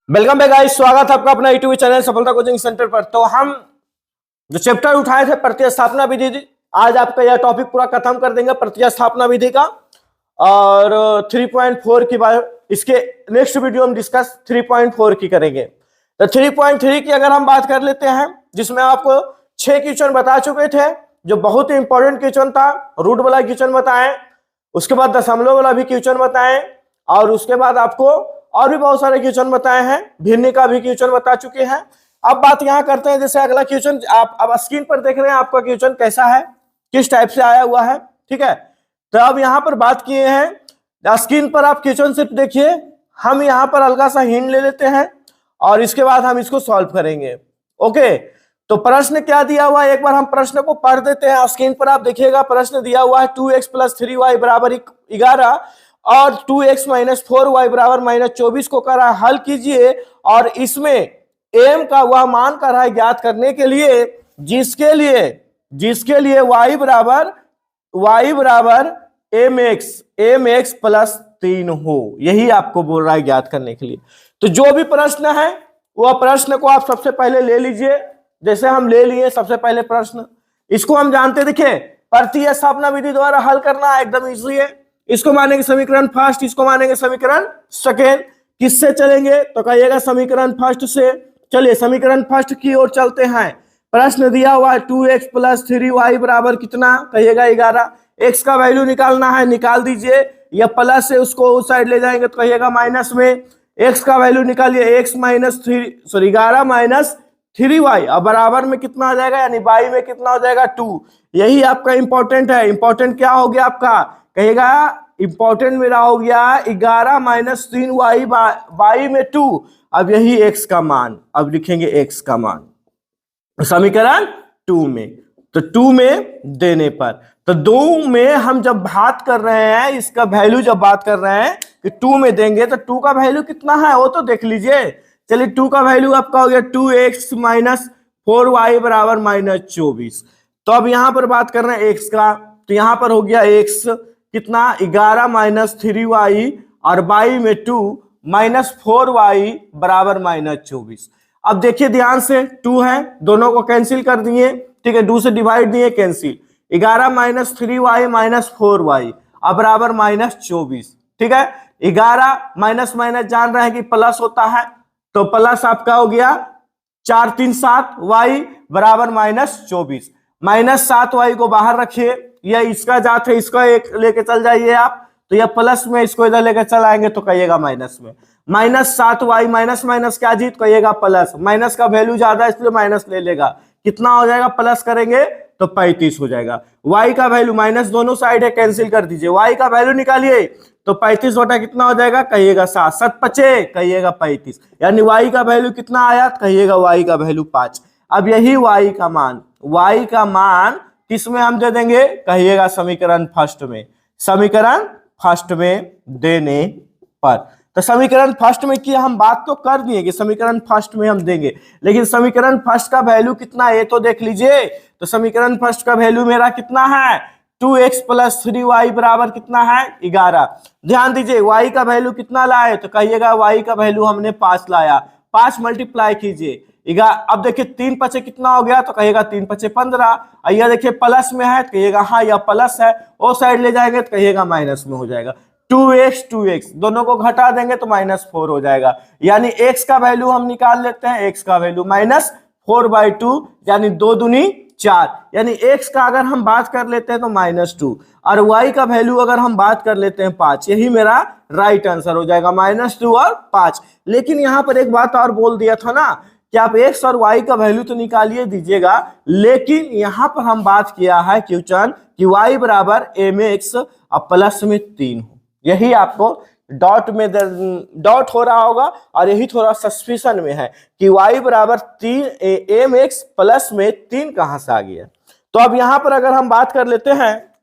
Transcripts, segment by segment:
Welcome back guys, स्वागत है आपका अपना यूट्यूब चैनल सफलता कोचिंग सेंटर पर। तो हम जो चैप्टर उठाए थे प्रतिस्थापना विधि, आज आपका यह टॉपिक पूरा खत्म कर देंगे प्रतिस्थापना विधि का। और 3.4 की बात, इसके नेक्स्ट वीडियो हम डिस्कस 3.4 की करेंगे। तो 3.3 की अगर हम बात कर लेते हैं, जिसमें आपको 6 क्वेश्चन बता चुके थे, जो बहुत ही इंपॉर्टेंट क्वेश्चन था। रूट वाला क्वेश्चन बताएं, उसके बाद दशमलव वाला भी क्वेश्चन बताएं, और उसके बाद आपको और भी बहुत सारे क्वेश्चन बताए हैं। भिन्न का भी क्वेश्चन बता चुके हैं। अब बात यहां करते हैं, जैसे अगला क्वेश्चन आप अब स्क्रीन पर देख रहे हैं, आपका क्वेश्चन कैसा है, किस टाइप से आया हुआ है, ठीक है। तो अब यहां पर बात किए हैं, स्क्रीन पर आप क्वेश्चन सिर्फ देखिए, हम यहां पर हल्का सा हिंट ले लेते हैं और इसके बाद हम इसको सॉल्व करेंगे। ओके, तो प्रश्न क्या दिया हुआ है, एक बार हम प्रश्न को पढ़ देते हैं। स्क्रीन पर आप देखिएगा, प्रश्न दिया हुआ है 2x + 3y = 11 और 2x - 4y = -24 को कर रहा है हल कीजिए, और इसमें m का वह मान कर रहा है ज्ञात करने के लिए जिसके लिए y बराबर mx + 3 हो। यही आपको बोल रहा है ज्ञात करने के लिए। तो जो भी प्रश्न है वह प्रश्न को आप सबसे पहले ले लीजिए। जैसे हम ले लिए सबसे पहले प्रश्न, इसको हम जानते, देखिए प्रतिस्थापना विधि द्वारा हल करना एकदम इजी है। इसको मानेंगे समीकरण फर्स्ट, इसको मानेंगे समीकरण सेकेंड। किससे चलेंगे तो कहिएगा समीकरण फर्स्ट से। चलिए समीकरण फर्स्ट की ओर चलते हैं। प्रश्न दिया हुआ है 2x + 3y = कितना, कहिएगा 11। x का वैल्यू निकालना है, निकाल दीजिए। या प्लस से उसको उस साइड ले जाएंगे तो कहिएगा माइनस में। x का वैल्यू निकालिए, x - 11 - 3y, अब बराबर में कितना हो जाएगा, यानी y में कितना हो जाएगा 2। यही आपका इंपॉर्टेंट है। इंपॉर्टेंट क्या हो गया आपका, कहेगा इंपॉर्टेंट मेरा हो गया 11 - 3y y में 2। अब यही x का मान, अब लिखेंगे x का मान समीकरण 2 में। तो 2 में देने पर, तो 2 में हम जब बात कर रहे हैं, इसका वैल्यू जब बात कर रहे हैं कि 2 में देंगे, तो 2 का वैल्यू कितना है वो तो देख लीजिए। चलिए 2 का वैल्यू आपका हो गया 2x - 4y = -24। तो अब यहां पर बात कर रहे हैं x का, तो यहां पर हो गया x कितना 11 - 3y और y में 2 -4y = -24। अब देखिए ध्यान से, 2 है, दोनों को कैंसिल कर दिए, ठीक है, 2 से डिवाइड दिए, कैंसिल। 11 - 3y - 4y अब बराबर -24, ठीक है। 11 माइनस माइनस जान रहे हैं कि प्लस होता है, तो प्लस आपका हो गया 4 3 7 y = -24। -7y को बाहर रखिए, यह इसका जात है, इसका एक लेके चल जाइए आप, तो यह प्लस में, इसको इधर लेके चल आएंगे तो कहिएगा माइनस में। -7y माइनस माइनस क्या जीत, कहिएगा प्लस। माइनस का वैल्यू ज्यादा है इसलिए माइनस ले लेगा, कितना हो जाएगा, प्लस करेंगे तो 35 हो जाएगा। y का वैल्यू माइनस दोनों साइड है, कैंसिल कर दीजिए, y का वैल्यू निकालिए तो 35 बटा कितना हो जाएगा, कहिएगा 7, 7 5 कहिएगा 35, यानी y का वैल्यू कितना आया, कहिएगा y का वैल्यू 5। अब यही y का मान किस में हम दे देंगे, कहिएगा समीकरण फर्स्ट में। समीकरण फर्स्ट में देने पर, तो समीकरण फर्स्ट में की हम बात तो कर दिए कि समीकरण फर्स्ट में हम देंगे, लेकिन समीकरण फर्स्ट का वैल्यू कितना है ये तो देख लीजिए। तो समीकरण फर्स्ट का वैल्यू मेरा कितना है, 2x + 3y = कितना है, 11। ध्यान दीजिए y का वैल्यू कितना लाए, तो कहिएगा y का वैल्यू हमने 5 लाया। 5 मल्टीप्लाई कीजिए, अब देखिए 3 × 5 कितना हो गया, तो कहिएगा 3 × 5 15। यह देखिए प्लस में है, कहिएगा हाँ यह प्लस है, वो साइड ले जाएंगे तो कहिएगा माइनस में हो जाएगा। 2x दोनों को घटा देंगे तो -4 हो जाएगा, यानी x का वैल्यू हम निकाल लेते हैं, x का वैल्यू -4/2 यानी 2 दूनी 4, यानी x का अगर हम बात कर लेते हैं तो -2, और y का वैल्यू अगर हम बात कर लेते हैं 5, यही मेरा राइट आंसर हो जाएगा, -2 और 5। लेकिन यहां पर एक बात और बोल दिया था ना कि आप x और y का वैल्यू तो निकालिए दीजिएगा, लेकिन यहां पर हम बात किया है क्वेश्चन कि y = mx और प्लस में 3 हो। यही आपको डॉट में डॉट हो रहा होगा, और यही थोड़ा सस्पिशन में है कि y = 3 mx प्लस में 3 कहां से आ गया। तो अब यहां पर अगर हम बात कर लेते हैं,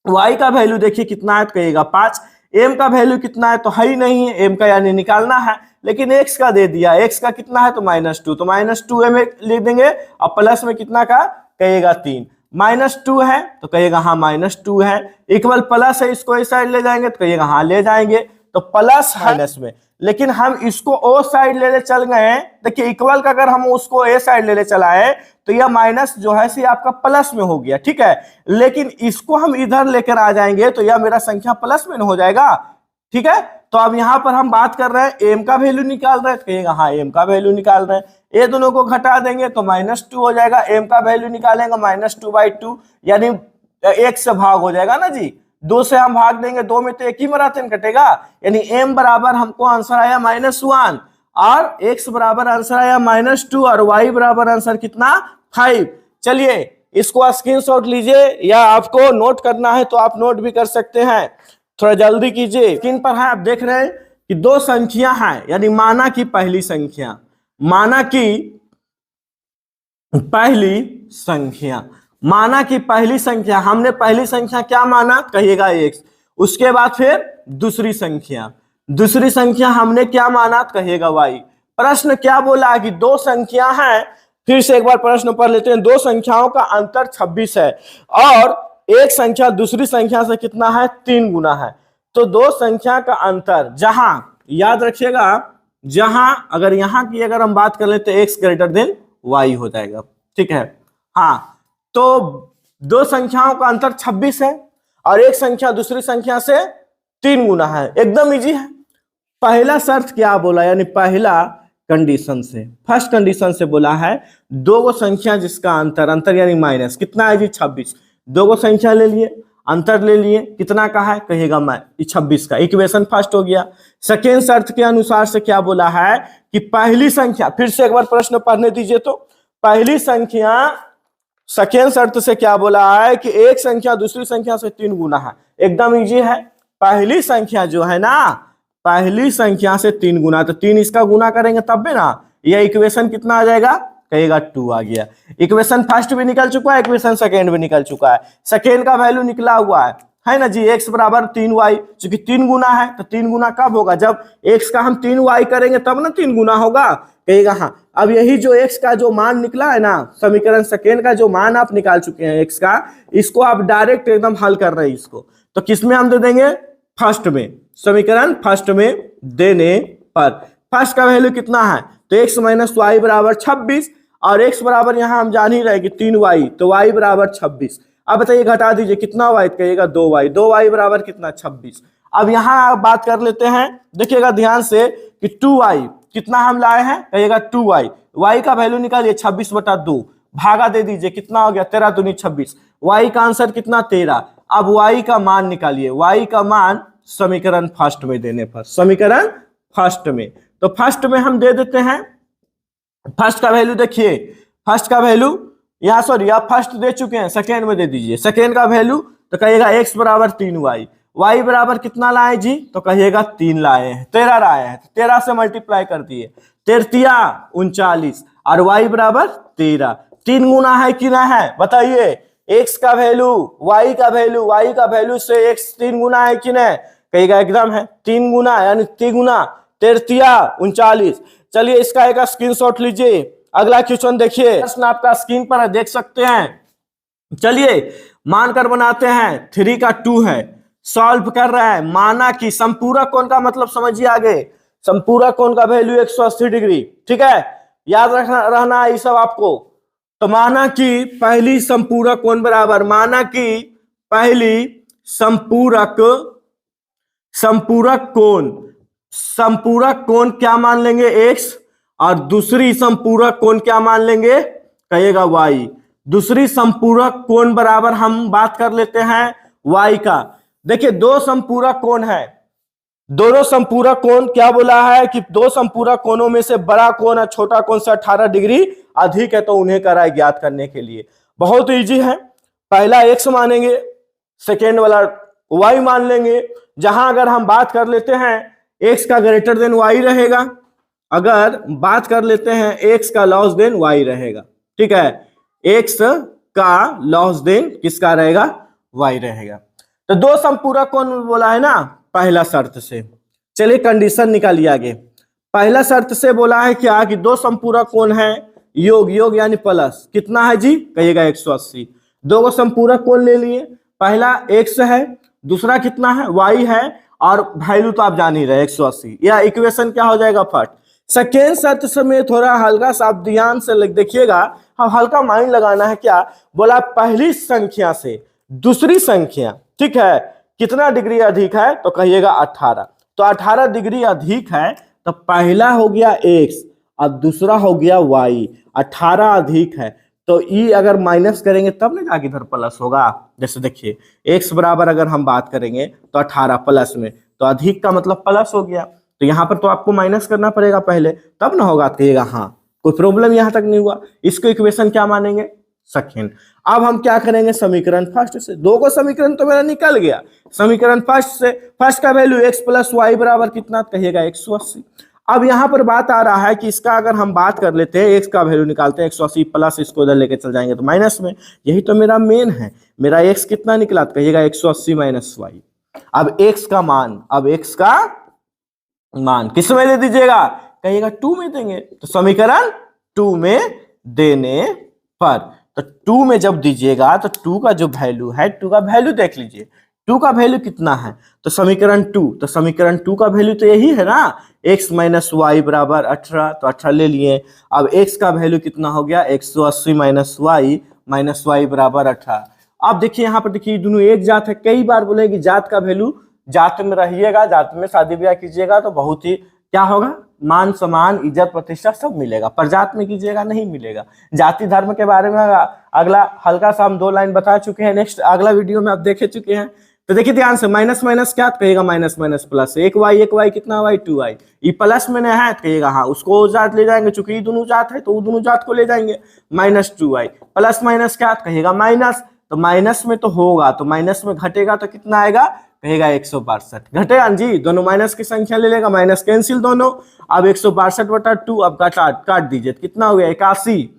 y का वैल्यू देखिए कितना है, तो कहिएगा 5। m का वैल्यू कितना है, तो है ही नहीं है, m का यानी निकालना है, लेकिन x का दे दिया, x का कितना है तो -2, तो -2 m लिख देंगे, और प्लस में कितना का, कहिएगा 3। -2 है तो कहिएगा हाँ -2 है, इक्वल प्लस है, इसको इस साइड ले जाएंगे तो कहिएगा हाँ ले जाएंगे, तो प्लस माइनस में, लेकिन हम इसको ओ साइड ले चल गए। देखिए इक्वल का अगर हम उसको ए साइड ले चलाए तो यह माइनस जो है सी आपका प्लस में हो गया, ठीक है। लेकिन इसको हम इधर लेकर आ जाएंगे तो यह मेरा संख्या प्लस में हो जाएगा, ठीक है। तो अब यहां पर हम बात कर रहे हैं एम का वैल्यू निकाल रहे हैं, तो कहेंगे हाँ एम का वैल्यू निकाल रहे हैं। ये दोनों को घटा देंगे तो -2 हो जाएगा। एम का वैल्यू निकालेंगे -2/2 यानी 1 से भाग हो जाएगा ना जी। 2 से हम भाग देंगे, 2 में तो एक ही मरातन कटेगा, यानी एम बराबर हमको आंसर आया -1 और एक्स बराबर आंसर आया -2 और वाई बराबर आंसर कितना 5। चलिए इसको स्क्रीनशॉट लीजिए या आपको नोट करना है तो आप नोट भी कर सकते हैं, थोड़ा जल्दी कीजिए। स्क्रीन पर है आप देख रहे हैं कि दो संख्या है, यानी माना की पहली संख्या, माना की पहली संख्या, माना की पहली संख्या, हमने पहली संख्या क्या माना कहिएगा x, उसके बाद फिर दूसरी संख्या, दूसरी संख्या हमने क्या माना कहिएगा y। प्रश्न क्या बोला कि दो संख्या है, फिर से एक बार प्रश्न पढ़ लेते हैं। दो संख्याओं का अंतर 26 है और एक संख्या दूसरी संख्या से कितना है 3 गुना है। तो दो संख्या का अंतर, जहां याद रखिएगा, जहां अगर यहां की अगर हम बात कर लेते हैं x ग्रेटर देन y हो जाएगा, ठीक है। हाँ तो दो संख्याओं का अंतर 26 है और एक संख्या दूसरी संख्या से 3 गुना है, एकदम इजी है। पहला शर्त क्या बोला, यानी पहला कंडीशन से, फर्स्ट कंडीशन से बोला है दो संख्या जिसका अंतर, अंतर यानी माइनस कितना है जी 26, दो संख्या ले लिए, अंतर ले लिए, कितना का है कहिएगा 26 का, इक्वेशन फर्स्ट हो गया। सेकेंड शर्त के अनुसार से क्या बोला है कि पहली संख्या, फिर से एक बार प्रश्न पढ़ने दीजिए, तो पहली संख्या सेकेंड शर्त से क्या बोला है कि एक संख्या दूसरी संख्या से 3 गुना है, एकदम इजी है। पहली संख्या जो है ना, पहली संख्या से 3 गुना, तो 3 इसका गुना करेंगे तब भी ना, यह इक्वेशन कितना आ जाएगा कहेगा 2 आ गया। इक्वेशन फर्स्ट भी निकल चुका है, इक्वेशन सेकेंड भी निकल चुका है, सेकेंड का वैल्यू निकला हुआ है ना जी, x बराबर 3y, चूंकि 3 गुना है तो 3 गुना कब होगा, जब x का हम 3y करेंगे तब ना 3 गुना होगा, कहेगा हाँ। अब यही जो x का जो मान निकला है ना, समीकरण सेकेंड का जो मान आप निकाल चुके हैं x का, इसको आप डायरेक्ट एकदम हल कर रहे हैं इसको, तो किसमें हम दे देंगे फर्स्ट में, समीकरण फर्स्ट में देने पर फर्स्ट का वैल्यू कितना है, तो x - y बराबर 26 और x बराबर यहां हम जान ही रहे कि 3y, तो y बराबर 26। अब बताइए घटा दीजिए कितना y कहिएगा 2y, 2y बराबर कितना 26। अब यहां आप बात कर लेते हैं, देखिएगा ध्यान से कि 2y कितना हम लाए हैं कहिएगा 2y, y का वैल्यू निकालिए 26/2, भागा दे दीजिए कितना हो गया 13 दूनी 26, y का आंसर कितना 13। अब y का मान निकालिए, y का मान समीकरण फर्स्ट में देने पर, समीकरण फर्स्ट में, तो फर्स्ट में हम दे देते हैं, फर्स्ट का वैल्यू देखिए, फर्स्ट का वैल्यू यहाँ सॉरी आप फर्स्ट दे चुके हैं, सेकेंड में दे दीजिए, सेकेंड का वैल्यू तो कहिएगा x बराबर 3y, y बराबर कितना लाए जी, तो कहिएगा 3 लाए हैं, 13 लाए हैं, 13 से मल्टीप्लाई कर दिए, 13 39 और y बराबर 13, 3 गुना है कि ना है बताइए, x का वैल्यू y का वैल्यू, y का वैल्यू से x 3 गुना है कि नहीं कहिएगा एकदम है 3 गुना, यानी 3 गुना 13 39। चलिए इसका एक स्क्रीनशॉट लीजिए, अगला क्वेश्चन देखिए, प्रश्न आपका स्क्रीन पर है देख सकते हैं। चलिए मानकर बनाते हैं, 3 का 2 है, सॉल्व कर रहा है, माना कि संपूरक कोण का मतलब समझिए आगे, संपूरक कोण का वैल्यू 180 डिग्री, ठीक है, याद रखना रहना ये सब आपको। तो माना कि पहली संपूरक कोण बराबर, माना कि पहली संपूरक कोण, संपूरक कोण क्या मान लेंगे x और दूसरी संपूरक कोण क्या मान लेंगे कहिएगा y। दूसरी संपूरक कोण बराबर हम बात कर लेते हैं y का। देखिए दो संपूरक कोण है, दोनों संपूरक कोण क्या बोला है कि दो संपूरक कोणों में से बड़ा कोण और छोटा कोण से 18 डिग्री अधिक है, तो उन्हें कराए ज्ञात करने के लिए बहुत इजी है। पहला x मानेंगे, सेकेंड वाला y मान लेंगे। जहां अगर हम बात कर लेते हैं x का ग्रेटर देन y रहेगा, अगर बात कर लेते हैं x का लॉस देन y रहेगा, ठीक है, x का लॉस देन किसका रहेगा y रहेगा। तो दो संपूरक कोण बोला है ना पहला शर्त से। चलिए कंडीशन निकालिए आगे। पहला शर्त से बोला है क्या कि दो संपूरक कोण है, योग योग यानी प्लस, कितना है जी कहिएगा 180। दो संपूरक कोण ले लिए, पहला x है दूसरा कितना है, y है, और वैल्यू तो आप जान ही रहे 180। यह इक्वेशन क्या हो जाएगा फर्स्ट। सेकेंड शर्त से में थोड़ा हल्का सा आप ध्यान से देखिएगा, हम हल्का माइंड लगाना है। क्या बोला, पहली संख्या से दूसरी संख्या, ठीक है, कितना डिग्री अधिक है, तो कहिएगा 18। तो 18 डिग्री अधिक है, तो पहला हो गया x और दूसरा हो गया y। 18 अधिक है तो ई अगर माइनस करेंगे तब ना जाके इधर प्लस होगा। जैसे देखिए x बराबर अगर हम बात करेंगे तो 18 प्लस में, तो अधिक का मतलब प्लस हो गया, तो यहाँ पर तो आपको माइनस करना पड़ेगा पहले, तब ना होगा। कहिएगा हाँ, कोई प्रॉब्लम यहाँ तक नहीं हुआ। इसको इक्वेशन क्या मानेंगे, सेकेंड। अब हम क्या करेंगे, समीकरण फर्स्ट से। दो को समीकरण तो मेरा निकल गया, समीकरण फर्स्ट से, फर्स्ट का वैल्यू x प्लस वाई बराबर कितना, कहिएगा 180। अब यहां पर बात आ रहा है कि इसका अगर हम बात कर लेते हैं, x का वैल्यू निकालते हैं 180 प्लस, इसको इधर लेके चल जाएंगे तो माइनस में, यही तो मेरा मेन है। मेरा x कितना निकला, तो कहिएगा 180 माइनस वाई। अब x का मान, अब x का मान किस में दे दीजिएगा, कहिएगा 2 में देंगे। तो समीकरण 2 में देने पर, तो 2 में जब दीजिएगा तो 2 का जो वैल्यू है, 2 का वैल्यू देख लीजिए, 2 का वैल्यू कितना है, तो समीकरण 2, तो समीकरण 2 का वैल्यू तो यही है ना, x माइनस वाई बराबर 18, तो 18 ले लिए। अब x का वैल्यू कितना हो गया, 180 माइनस वाई बराबर 18। अब देखिए यहाँ पर देखिए दोनों एक जात है। कई बार बोलेंगे जात का वैल्यू, जात में रहिएगा, जात में शादी ब्याह कीजिएगा तो बहुत ही क्या होगा, मान सम्मान इज्जत प्रतिष्ठा सब मिलेगा, पर जात में कीजिएगा नहीं मिलेगा। जाति धर्म के बारे में अगला हल्का सा हम 2 लाइन बता चुके हैं, नेक्स्ट अगला वीडियो में आप देख चुके हैं। तो देखिए ध्यान से, माइनस माइनस क्या, कहिएगा माइनस माइनस प्लस, एक वाई कितना वाई 2y, ये प्लस में नहीं है, कहिएगा हाँ, उसको जात ले जाएंगे, चूंकि ये दोनों जात है तो वो दोनों जात को ले जाएंगे। माइनस 2y प्लस माइनस क्या, कहिएगा माइनस, तो माइनस में तो होगा, तो माइनस में घटेगा तो कितना आएगा, कहेगा 162। घटे जी, दोनों माइनस की संख्या ले लेगा, माइनस कैंसिल दोनों। अब 162/2, अब काट दीजिए, कितना हो गया 81,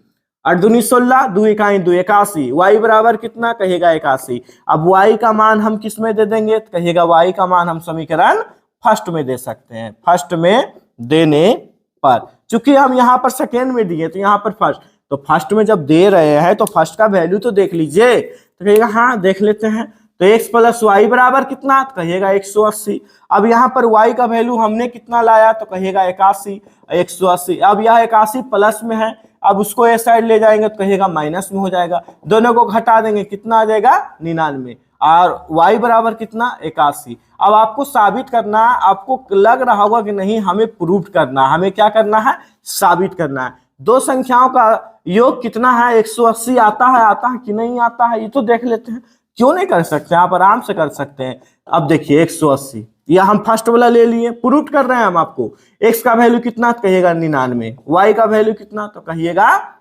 8 दूनी 16, 2 इकाई 2 81, y बराबर कितना, कहेगा 81। अब y का मान हम किस में दे देंगे, तो कहिएगा y का मान हम समीकरण फर्स्ट में दे सकते हैं, फर्स्ट में देने पर। चूंकि हम यहाँ पर सेकेंड में दिए तो यहाँ पर फर्स्ट, तो फर्स्ट में जब दे रहे हैं तो फर्स्ट का वैल्यू तो देख लीजिए, तो कहिएगा हाँ देख लेते हैं। तो x प्लस वाई बराबर कितना, कहिएगा 180। अब यहाँ पर y का वैल्यू हमने कितना लाया, तो कहिएगा 81, 180। अब यह 81 प्लस में है, अब उसको इस साइड ले जाएंगे तो कहिएगा माइनस में हो जाएगा, दोनों को घटा देंगे, कितना आ जाएगा 99, और y बराबर कितना 81। अब आपको साबित करना, आपको लग रहा होगा कि नहीं हमें प्रूफ करना, हमें क्या करना है, साबित करना है। दो संख्याओं का योग कितना है, 180 आता है कि नहीं आता है, ये तो देख लेते हैं। क्यों नहीं कर सकते, आप आराम से कर सकते हैं। अब देखिए 180, यह हम फर्स्ट वाला ले लिए, प्रूफ कर रहे हैं हम आपको। x का वैल्यू कितना, कहिएगा 99, y का वैल्यू कितना, तो कहिएगा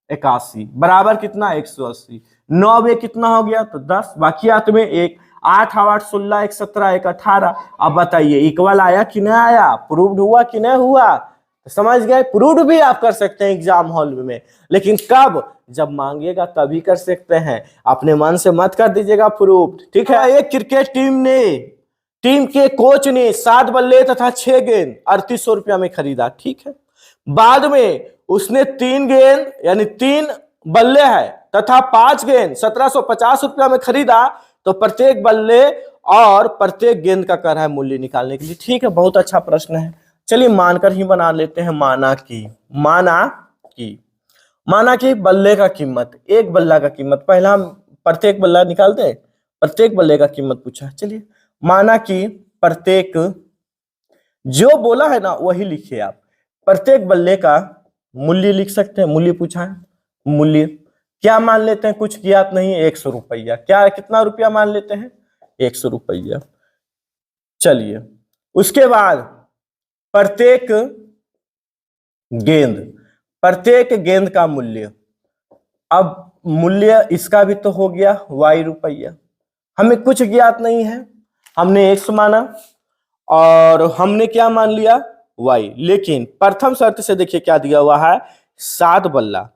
81, बराबर कितना 180। 9 में कितना हो गया, तो 10, बाकी हाथ में 1, 8 8 16 1 17 1 18। अब बताइए इक्वल आया कि नहीं आया, प्रूव्ड हुआ कि नहीं हुआ, समझ गए। प्रूव्ड भी आप कर सकते हैं एग्जाम हॉल में, लेकिन कब, जब मांगेगा तभी कर सकते हैं, अपने मन से मत कर दीजिएगा प्रूव्ड, ठीक है। एक क्रिकेट टीम के कोच ने 7 बल्ले तथा 6 गेंद 3800 रुपया में खरीदा, ठीक है। बाद में उसने 3 गेंद यानी 3 बल्ले है तथा 5 गेंद 1750 रुपया में खरीदा, तो प्रत्येक बल्ले और प्रत्येक गेंद का कर है मूल्य निकालने के लिए, ठीक है। बहुत अच्छा प्रश्न है, चलिए मानकर ही बना लेते हैं। माना कि बल्ले का कीमत, एक बल्ला का कीमत, पहला हम प्रत्येक बल्ला निकालते हैं, प्रत्येक बल्ले का कीमत पूछा है। चलिए माना कि प्रत्येक, जो बोला है ना वही लिखिए आप, प्रत्येक बल्ले का मूल्य लिख सकते हैं, मूल्य पूछा है, मूल्य क्या मान लेते हैं, कुछ ज्ञात नहीं, 100 रुपया, क्या कितना रुपया मान लेते हैं, 100 रुपया। चलिए उसके बाद प्रत्येक गेंद का मूल्य, अब मूल्य इसका भी तो हो गया y रुपया, हमें कुछ ज्ञात नहीं है, हमने x माना और हमने क्या मान लिया y, लेकिन प्रथम शर्त से देखिए क्या दिया हुआ है, 7 बल्ला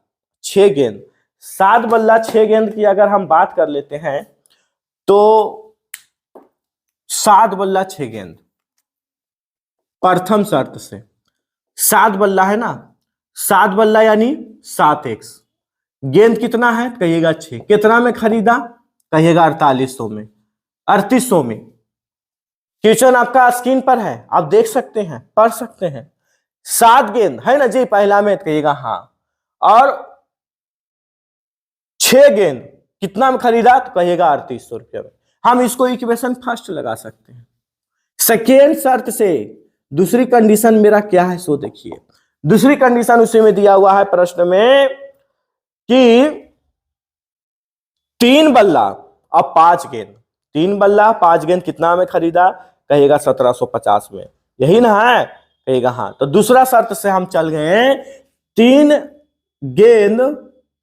6 गेंद, 7 बल्ला 6 गेंद की अगर हम बात कर लेते हैं तो 7 बल्ला 6 गेंद, प्रथम शर्त से 7 बल्ला है ना, 7 बल्ला यानी 7x, गेंद कितना है, कहिएगा 6, कितना में खरीदा, कहिएगा 4800 में, 3800 में। क्वेश्चन आपका स्क्रीन पर है, आप देख सकते हैं, पढ़ सकते हैं। 7 गेंद है ना जी पहला में, कहिएगा हाँ। और 6 गेंद कितना में खरीदा, तो कहिएगा 3800 रुपये में। हम इसको इक्वेशन फर्स्ट लगा सकते हैं। सेकेंड शर्त से दूसरी कंडीशन मेरा क्या है सो देखिए। दूसरी कंडीशन उसी में दिया हुआ है प्रश्न में कि 3 बल्ला और 5 गेंद, 3 बल्ला 5 गेंद कितना में खरीदा, कहेगा 1750 में, यही ना है, कहेगा हाँ। तो दूसरा शर्त से हम चल गए, 3 गेंद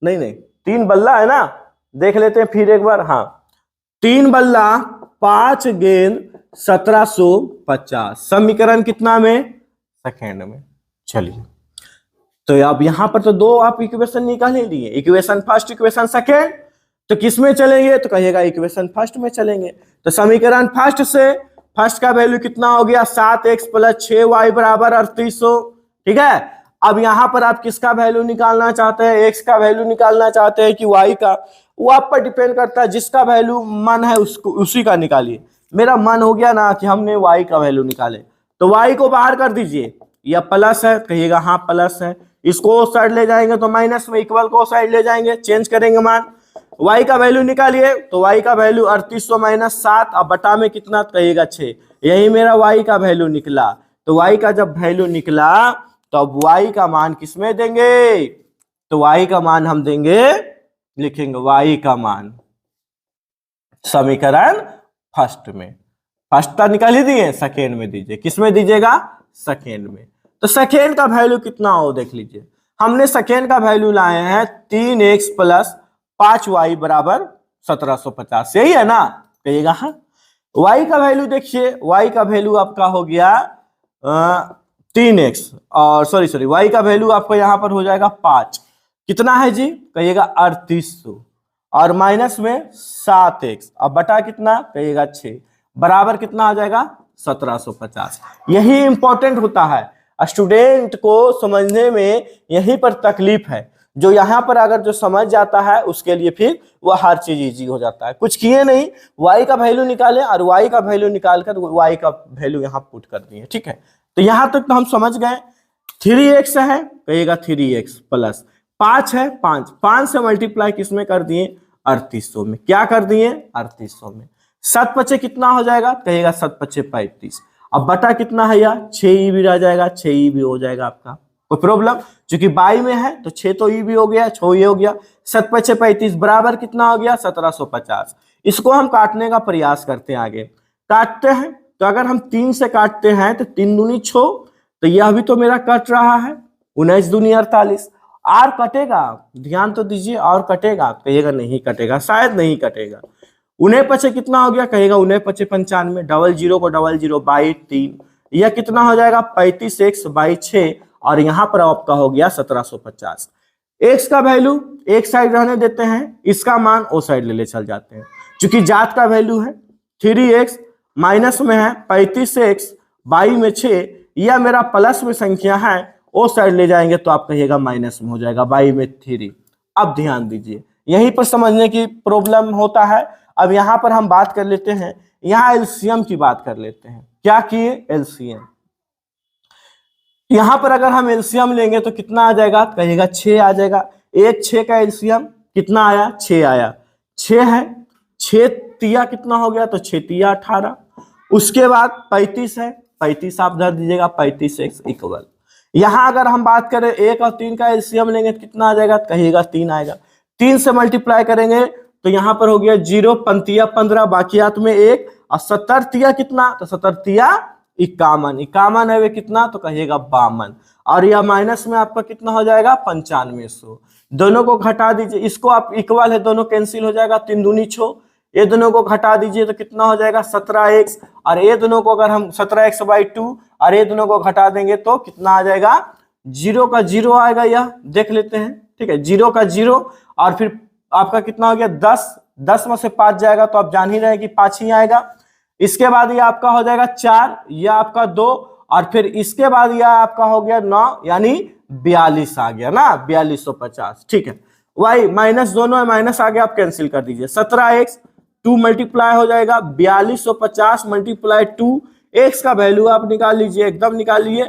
नहीं 3 बल्ला है ना, देख लेते हैं फिर एक बार। हाँ, 3 बल्ला 5 गेंद 1750, समीकरण कितना में, सेकेंड में। चलिए, तो अब यहां पर तो 2 आप इक्वेशन निकाल ही लिए, इक्वेशन फर्स्ट इक्वेशन सेकेंड, तो किस में चलेंगे, तो कहिएगा इक्वेशन फर्स्ट में चलेंगे। तो समीकरण फर्स्ट से फर्स्ट का वैल्यू कितना हो गया, 7x + 6y बराबर 3800। ठीक है, अब यहां पर आप किसका वैल्यू निकालना चाहते हैं, x का वैल्यू निकालना चाहते हैं कि y का, वो आप पर डिपेंड करता है। जिसका वैल्यू मन है उसको उसी का निकालिए। मेरा मन हो गया ना कि हमने y का वैल्यू निकाले, तो y को बाहर कर दीजिए, या प्लस है, कहिएगा हाँ प्लस है। इसको उस साइड ले जाएंगे तो माइनस में, इक्वल को उस साइड ले जाएंगे, चेंज करेंगे मान। y का वैल्यू निकालिए, तो y का वैल्यू 3800 - 7, अब बटा में कितना, कहिएगा 6। यही मेरा y का वैल्यू निकला। तो y का जब वैल्यू निकला तो अब y का मान किसमें देंगे, तो y का मान हम देंगे, लिखेंगे y का मान समीकरण फर्स्ट में। फर्स्ट का निकाल ही दिए, सेकेंड में दीजिए, किसमें दीजिएगा, सेकेंड में। तो सेकेंड का वैल्यू कितना हो देख लीजिए। हमने सेकेंड का वैल्यू लाए हैं 3x + 5y बराबर 1750, यही है ना, कहिएगा हाँ। y का वैल्यू देखिए, y का वैल्यू आपका हो गया 3x, और सॉरी y का वैल्यू आपको यहां पर हो जाएगा 5, कितना है जी, कहिएगा 3800, और माइनस में 7x, अब बटा कितना, कहिएगा 6, बराबर कितना आ जाएगा, 1750। यही इंपॉर्टेंट होता है, स्टूडेंट को समझने में यहीं पर तकलीफ है। जो यहाँ पर अगर जो समझ जाता है उसके लिए फिर वह हर चीज इजी हो जाता है। कुछ किए नहीं, y का वैल्यू निकाले और y का वैल्यू निकालकर y का वैल्यू यहाँ पुट कर दिए। ठीक है, तो यहाँ तक तो हम समझ गए। 3x है, कहिएगा 3x + 5 है, 5 से मल्टीप्लाई किसमें कर दिए, 3800 में। क्या कर दिए, 3800 में। 7 × 5 कितना हो जाएगा, कहिएगा 7 × 5 = 35। अब बटा कितना है यार, 6 भी रह जाएगा, 6 भी हो जाएगा आपका, कोई प्रॉब्लम, क्योंकि बाई में है तो 6 तो भी हो गया, 6 ये हो गया। 7 × 5 = 35 बराबर कितना हो गया, 1750। इसको हम काटने का प्रयास करते हैं, आगे काटते हैं। तो अगर हम 3 से काटते हैं तो 3 दूनी 6, तो यह भी तो मेरा कट रहा है, 19 दूनी 48। और कटेगा, ध्यान तो दीजिए, और कटेगा, कहिएगा नहीं कटेगा, शायद नहीं कटेगा। 19 × 5 कितना हो गया, कहेगा 19 × 5 = 95, डबल जीरो को डबल जीरो बाई 3, यह कितना हो जाएगा 35x / 6, और यहां पर आपका हो गया 1750। x का वैल्यू एक साइड रहने देते हैं, इसका मान ओ साइड ले चल जाते हैं। क्योंकि जात का वैल्यू है 3x, माइनस में है 35x, बाई में 6, यह मेरा प्लस में संख्या है, ओ साइड ले जाएंगे तो आप कहिएगा माइनस में हो जाएगा, बाई में 3। अब ध्यान दीजिए, यहीं पर समझने की प्रॉब्लम होता है। अब यहां पर हम बात कर लेते हैं, यहां एलसीएम की बात कर लेते हैं। क्या किए, एलसीएम। यहां पर अगर हम एलसीएम लेंगे तो कितना आ जाएगा, कहिएगा 6 आ जाएगा। 1 6 का एलसीएम कितना आया, 6 आया। 6 है, 6 तिया कितना हो गया, तो 6 तिया 18। उसके बाद 35 है, 35 आप धर दीजिएगा, 35x इक्वल। यहां अगर हम बात करें 1 और 3 का एलसीएम लेंगे तो कितना आ जाएगा, कहिएगा 3 आएगा। 3 से मल्टीप्लाई करेंगे तो यहां पर हो गया 0 पंतिया 15, बाकियात में 1, और 70 तिया कितना, तो 70 तिया 51, 51 है वे कितना, तो कहिएगा 52, और यह माइनस में आपका कितना हो जाएगा 9500। दोनों को घटा दीजिए, इसको आप इक्वल है, दोनों कैंसिल हो जाएगा, 3 दूनी 6, ये दोनों को घटा दीजिए तो कितना हो जाएगा 17x, और ये दोनों को अगर हम 17x/2 और ये दोनों को घटा देंगे तो कितना आ जाएगा, 0 का 0 आएगा, यह देख लेते हैं। ठीक है, 0 का 0, और फिर आपका कितना हो गया 10, 10 में से 5 जाएगा तो आप जान ही रहे कि 5 ही आएगा। इसके बाद ये आपका हो जाएगा 4, यह आपका 2, और फिर इसके बाद यह आपका हो गया 9, यानी 42 आ गया ना, 4250। ठीक है, वाई माइनस दोनों है, माइनस आ गया, आप कैंसिल कर दीजिए। 17x 2 मल्टीप्लाई हो जाएगा 4250 मल्टीप्लाई 2, एक्स का वैल्यू आप निकाल लीजिए, एकदम निकालिए।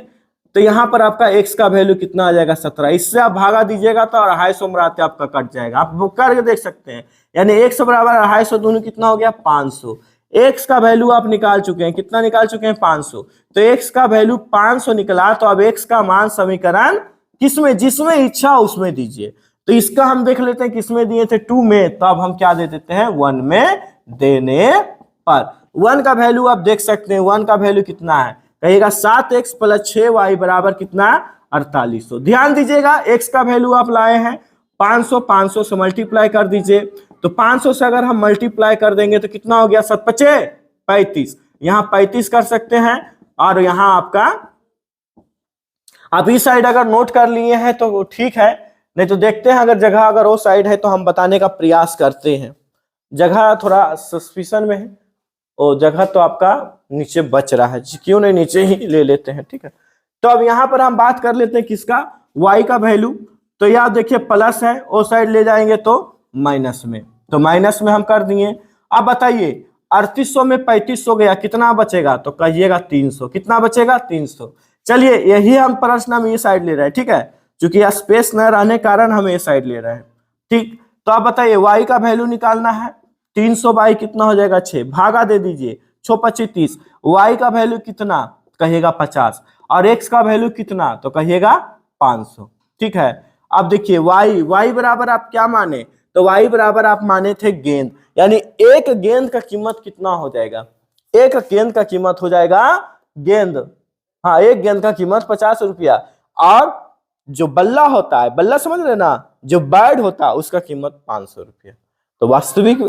तो यहाँ पर आपका एक्स का वैल्यू कितना आ जाएगा 17, इससे आप भागा दीजिएगा तो 250 मराते आपका कट जाएगा, आप वो करके देख सकते हैं। यानी एक्स बराबर 250 दोनों कितना हो गया 500। एक्स का वैल्यू आप निकाल चुके हैं, कितना निकाल चुके हैं 500। तो एक्स का वैल्यू 500 निकला, तो अब एक्स का मान समीकरण किसमें, जिसमें इच्छा उसमें दीजिए। तो इसका हम देख लेते हैं किसमें दिए थे 2 में, तो अब हम क्या दे देते हैं 1 में देने पर। 1 का वैल्यू आप देख सकते हैं, 1 का वैल्यू कितना है, कहिएगा 7x + 6y बराबर कितना 4800। ध्यान दीजिएगा x का वैल्यू आप लाए हैं 500, 500 से मल्टीप्लाई कर दीजिए। तो 500 से अगर हम मल्टीप्लाई कर देंगे तो कितना हो गया 7 × 5 = 35, यहाँ 35 कर सकते हैं। और यहाँ आपका आप इस साइड अगर नोट कर लिए हैं तो ठीक है, नहीं तो देखते हैं अगर जगह अगर वो साइड है तो हम बताने का प्रयास करते हैं। जगह थोड़ा सस्पिशन में है, और जगह तो आपका नीचे बच रहा है, क्यों नहीं नीचे ही ले लेते हैं, ठीक है। तो अब यहाँ पर हम बात कर लेते हैं किसका, y का वैल्यू। तो यहाँ देखिए प्लस है, वो साइड ले जाएंगे तो माइनस में, तो माइनस में हम कर दिए। अब बताइए 3800 में 3500 गया, कितना बचेगा, तो कहिएगा 300, कितना बचेगा 300। चलिए यही हम प्रश्न हम ये साइड ले रहे हैं, ठीक है, क्योंकि यहाँ स्पेस न रहने कारण हम ये साइड ले रहे हैं, ठीक। तो आप बताइए y का वैल्यू निकालना है, 300 बाई कितना हो जाएगा 6, भागा दे दीजिए 6 × 25 = 30। y का वैल्यू कितना, कहिएगा 50, और x का वैल्यू कितना, तो कहिएगा 500, ठीक है। अब देखिए y बराबर आप क्या माने, तो y बराबर आप माने थे गेंद, यानी एक गेंद का कीमत कितना हो जाएगा, एक गेंद का कीमत हो जाएगा गेंद, हाँ एक गेंद का कीमत 50 रुपया। और जो बल्ला होता है, बल्ला समझ रहे ना, जो बैट होता है उसका कीमत 500 रुपया। तो वास्तविक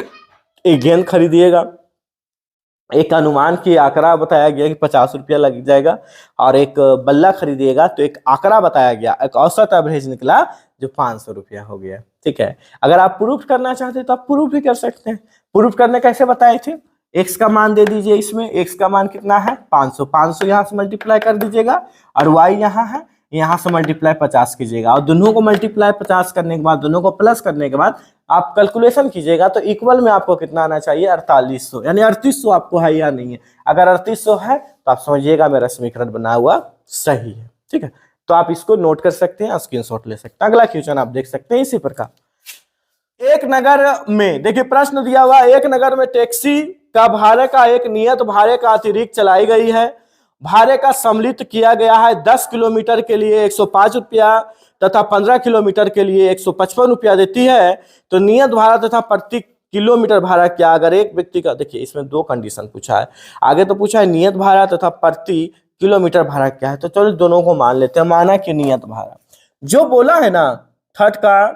एक गेंद खरीदिएगा, एक अनुमान की आंकड़ा बताया गया कि 50 रुपया लग जाएगा, और एक बल्ला खरीदिएगा तो एक आंकड़ा बताया गया, एक औसत एवरेज निकला जो 500 रुपया हो गया, ठीक है। अगर आप प्रूफ करना चाहते हैं तो आप प्रूफ भी कर सकते हैं। प्रूफ करने कैसे बताए थे, x का मान दे दीजिए, इसमें x का मान कितना है 500, 500 यहाँ से मल्टीप्लाई कर दीजिएगा, और y यहाँ है, यहाँ से मल्टीप्लाई 50 कीजिएगा, और दोनों को मल्टीप्लाई 50 करने के बाद, दोनों को प्लस करने के बाद आप कैलकुलेशन कीजिएगा तो इक्वल में आपको कितना आना चाहिए 4800, यानी 3800 आपको है या नहीं है। अगर 3800 है तो आप समझिएगा मेरा समीकरण बना हुआ सही है, ठीक है। तो आप इसको नोट कर सकते हैं, स्क्रीनशॉट ले सकते हैं। अगला क्वेश्चन आप देख सकते हैं इसी प्रकार, एक नगर में, देखिए प्रश्न दिया हुआ, एक नगर में टैक्सी का भाड़े का एक नियत भाड़े का अतिरिक्त चलाई गई है, भाड़े का सम्मिलित किया गया है 10 किलोमीटर के लिए 105 रुपया तथा 15 किलोमीटर के लिए 155 रुपया देती है। तो नियत भाड़ा तथा प्रति किलोमीटर भाड़ा क्या, अगर एक व्यक्ति का, देखिए इसमें 2 कंडीशन पूछा है, आगे तो पूछा है नियत भाड़ा तथा प्रति किलोमीटर भाड़ा क्या है, तो चलो दोनों को मान लेते हैं। माना कि नियत भाड़ा जो बोला है ना, थर्ड का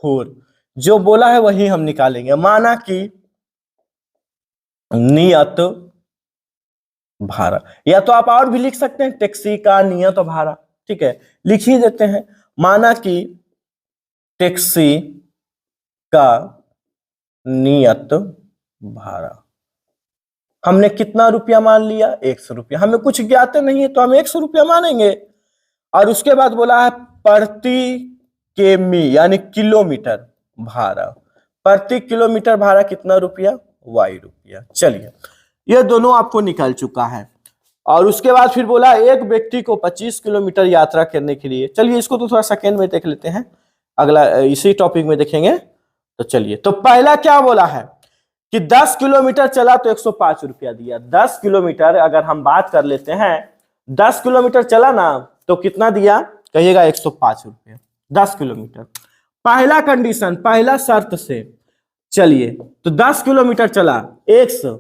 4 जो बोला है वही हम निकालेंगे। माना कि नियत भाड़ा, या तो आप और भी लिख सकते हैं टैक्सी का नियत भाड़ा, ठीक है, लिख ही देते हैं। माना कि टैक्सी का नियत भाड़ा हमने कितना रुपया मान लिया 100 रुपया, हमें कुछ ज्ञात नहीं है तो हम 100 रुपया मानेंगे। और उसके बाद बोला है प्रति किमी यानी किलोमीटर भाड़ा, प्रति किलोमीटर भाड़ा कितना रुपया y रुपया। चलिए ये दोनों आपको निकल चुका है। और उसके बाद फिर बोला एक व्यक्ति को 25 किलोमीटर यात्रा करने के लिए, चलिए इसको तो थोड़ा सेकेंड में देख लेते हैं, अगला इसी टॉपिक में देखेंगे। तो चलिए, तो पहला क्या बोला है कि 10 किलोमीटर चला तो 105 रुपया दिया। 10 किलोमीटर अगर हम बात कर लेते हैं, 10 किलोमीटर चला ना तो कितना दिया, कहिएगा 105 रुपया 10 किलोमीटर। पहला कंडीशन, पहला शर्त से, चलिए तो 10 किलोमीटर चला, 100